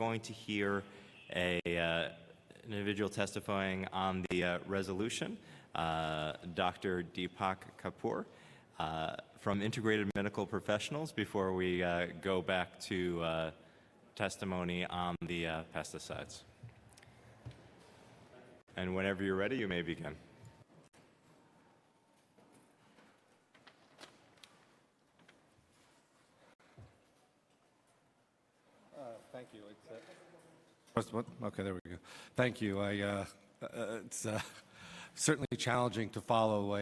going to hear an individual testifying on the resolution, Dr. Deepak Kapoor, from Integrated Medical Professionals, before we go back to testimony on the pesticides. And whenever you're ready, you may begin. Thank you. First one? Okay, there we go. Thank you. It's certainly challenging to follow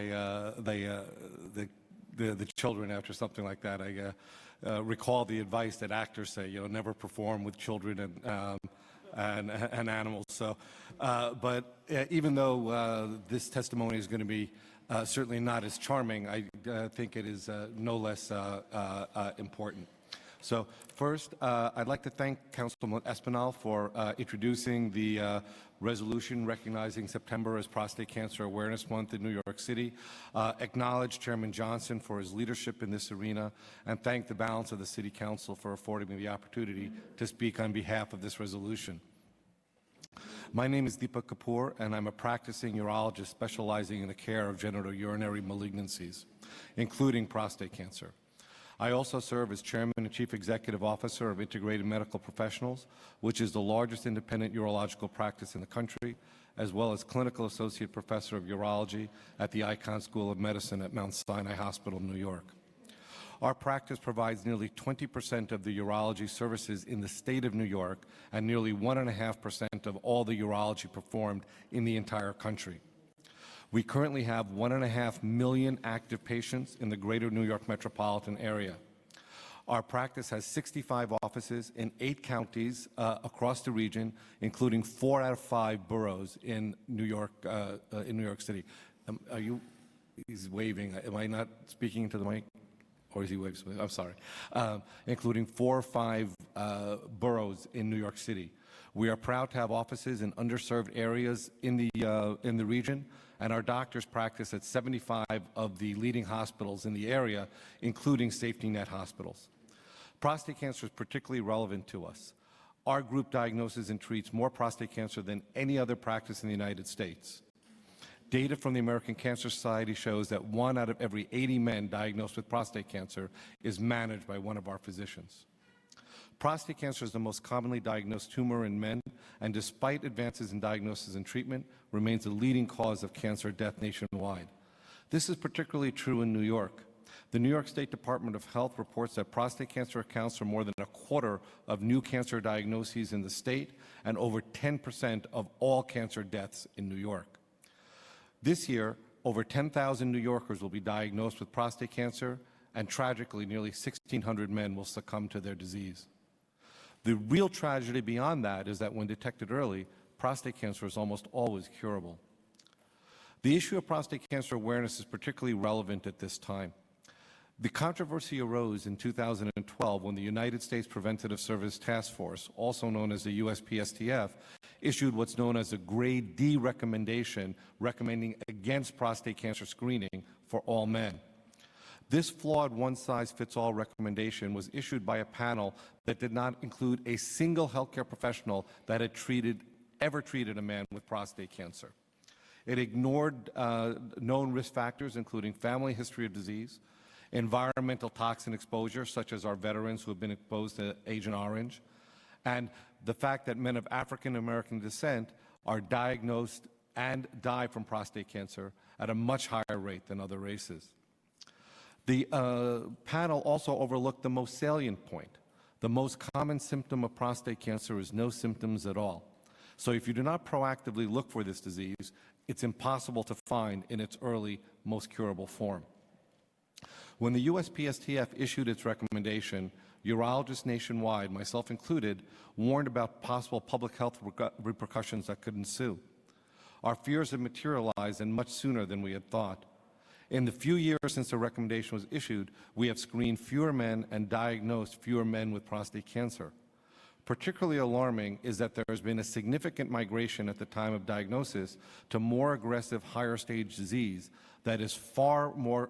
the children after something like that. I recall the advice that actors say, never perform with children and animals. So, but even though this testimony is going to be certainly not as charming, I think it is no less important. So first, I'd like to thank Councilman Espinal for introducing the resolution recognizing September as Prostate Cancer Awareness Month in New York City, acknowledge Chairman Johnson for his leadership in this arena, and thank the balance of the City Council for affording me the opportunity to speak on behalf of this resolution. My name is Deepak Kapoor, and I'm a practicing urologist specializing in the care of genitourinary malignancies, including prostate cancer. I also serve as Chairman and Chief Executive Officer of Integrated Medical Professionals, which is the largest independent urological practice in the country, as well as Clinical Associate Professor of Urology at the Icahn School of Medicine at Mount Sinai Hospital, New York. Our practice provides nearly 20% of the urology services in the state of New York and nearly 1.5% of all the urology performed in the entire country. We currently have 1.5 million active patients in the greater New York metropolitan area. Our practice has 65 offices in 8 counties across the region, including 4 out of 5 boroughs in New York City. He's waving. Am I not speaking into the mic? Or is he waving? I'm sorry. Including 4 or 5 boroughs in New York City. We are proud to have offices in underserved areas in the region, and our doctors practice at 75 of the leading hospitals in the area, including safety net hospitals. Prostate cancer is particularly relevant to us. Our group diagnoses and treats more prostate cancer than any other practice in the United States. Data from the American Cancer Society shows that 1 out of every 80 men diagnosed with prostate cancer is managed by one of our physicians. Prostate cancer is the most commonly diagnosed tumor in men, and despite advances in diagnosis and treatment, remains the leading cause of cancer death nationwide. This is particularly true in New York. The New York State Department of Health reports that prostate cancer accounts for more than 1/4 of new cancer diagnoses in the state and over 10% of all cancer deaths in New York. This year, over 10,000 New Yorkers will be diagnosed with prostate cancer, and tragically, nearly 1,600 men will succumb to their disease. The real tragedy beyond that is that when detected early, prostate cancer is almost always curable. The issue of prostate cancer awareness is particularly relevant at this time. The controversy arose in 2012 when the United States Preventative Service Task Force, also known as the USPSTF, issued what's known as a Grade D recommendation recommending against prostate cancer screening for all men. This flawed one-size-fits-all recommendation was issued by a panel that did not include a single healthcare professional that had ever treated a man with prostate cancer. It ignored known risk factors, including family history of disease, environmental toxin exposure, such as our veterans who have been exposed to Agent Orange, and the fact that men of African American descent are diagnosed and die from prostate cancer at a much higher rate than other races. The panel also overlooked the most salient point. The most common symptom of prostate cancer is no symptoms at all. So if you do not proactively look for this disease, it's impossible to find in its early, most curable form. When the USPSTF issued its recommendation, urologists nationwide, myself included, warned about possible public health repercussions that could ensue. Our fears have materialized, and much sooner than we had thought. In the few years since the recommendation was issued, we have screened fewer men and diagnosed fewer men with prostate cancer. Particularly alarming is that there has been a significant migration at the time of diagnosis to more aggressive, higher stage disease that is far more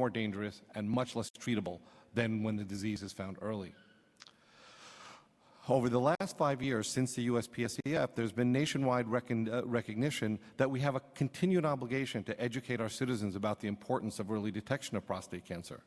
dangerous and much less treatable than when the disease is found early. Over the last 5 years since the USPSTF, there's been nationwide recognition that we have a continued obligation to educate our citizens about the importance of early detection of prostate cancer.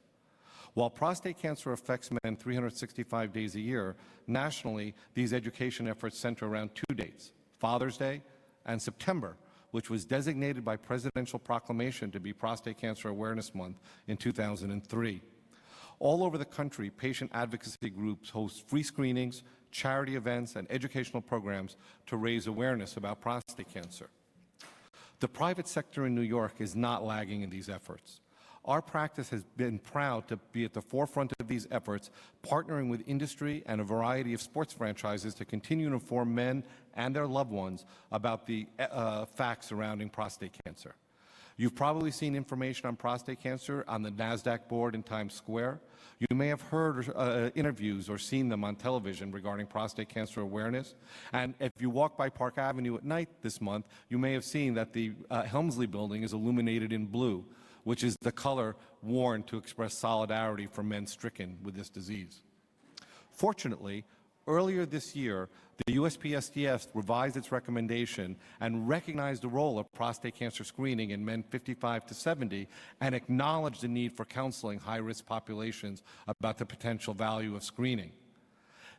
While prostate cancer affects men 365 days a year, nationally, these education efforts center around 2 dates, Father's Day and September, which was designated by presidential proclamation to be Prostate Cancer Awareness Month in 2003. All over the country, patient advocacy groups host free screenings, charity events, and educational programs to raise awareness about prostate cancer. The private sector in New York is not lagging in these efforts. Our practice has been proud to be at the forefront of these efforts, partnering with industry and a variety of sports franchises to continue to inform men and their loved ones about the facts surrounding prostate cancer. You've probably seen information on prostate cancer on the NASDAQ board in Times Square. You may have heard interviews or seen them on television regarding prostate cancer awareness. And if you walk by Park Avenue at night this month, you may have seen that the Helmsley building is illuminated in blue, which is the color worn to express solidarity for men stricken with this disease. Fortunately, earlier this year, the USPSTF revised its recommendation and recognized the role of prostate cancer screening in men 55 to 70 and acknowledged the need for counseling high-risk populations about the potential value of screening.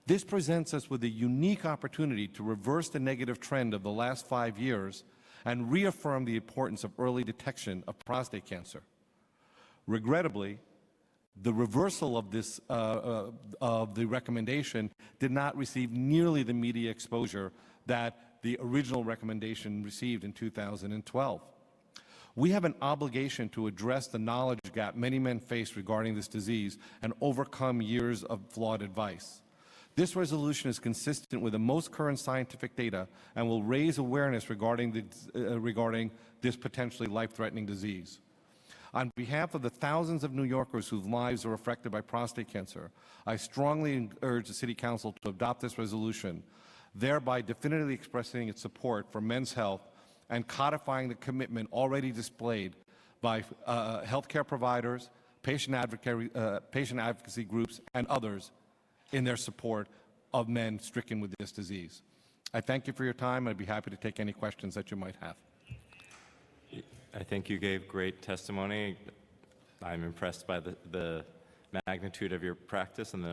This presents us with a unique opportunity to reverse the negative trend of the last 5 years and reaffirm the importance of early detection of prostate cancer. Regrettably, the reversal of this of the recommendation did not receive nearly the media exposure that the original recommendation received in 2012. We have an obligation to address the knowledge gap many men face regarding this disease and overcome years of flawed advice. This resolution is consistent with the most current scientific data and will raise awareness regarding this potentially life-threatening disease. On behalf of the thousands of New Yorkers whose lives are affected by prostate cancer, I strongly urge the City Council to adopt this resolution, thereby definitively expressing its support for men's health and codifying the commitment already displayed by healthcare providers, patient advocacy groups, and others in their support of men stricken with this disease. I thank you for your time. I'd be happy to take any questions that you might have. I think you gave great testimony. I'm impressed by the magnitude of your practice and the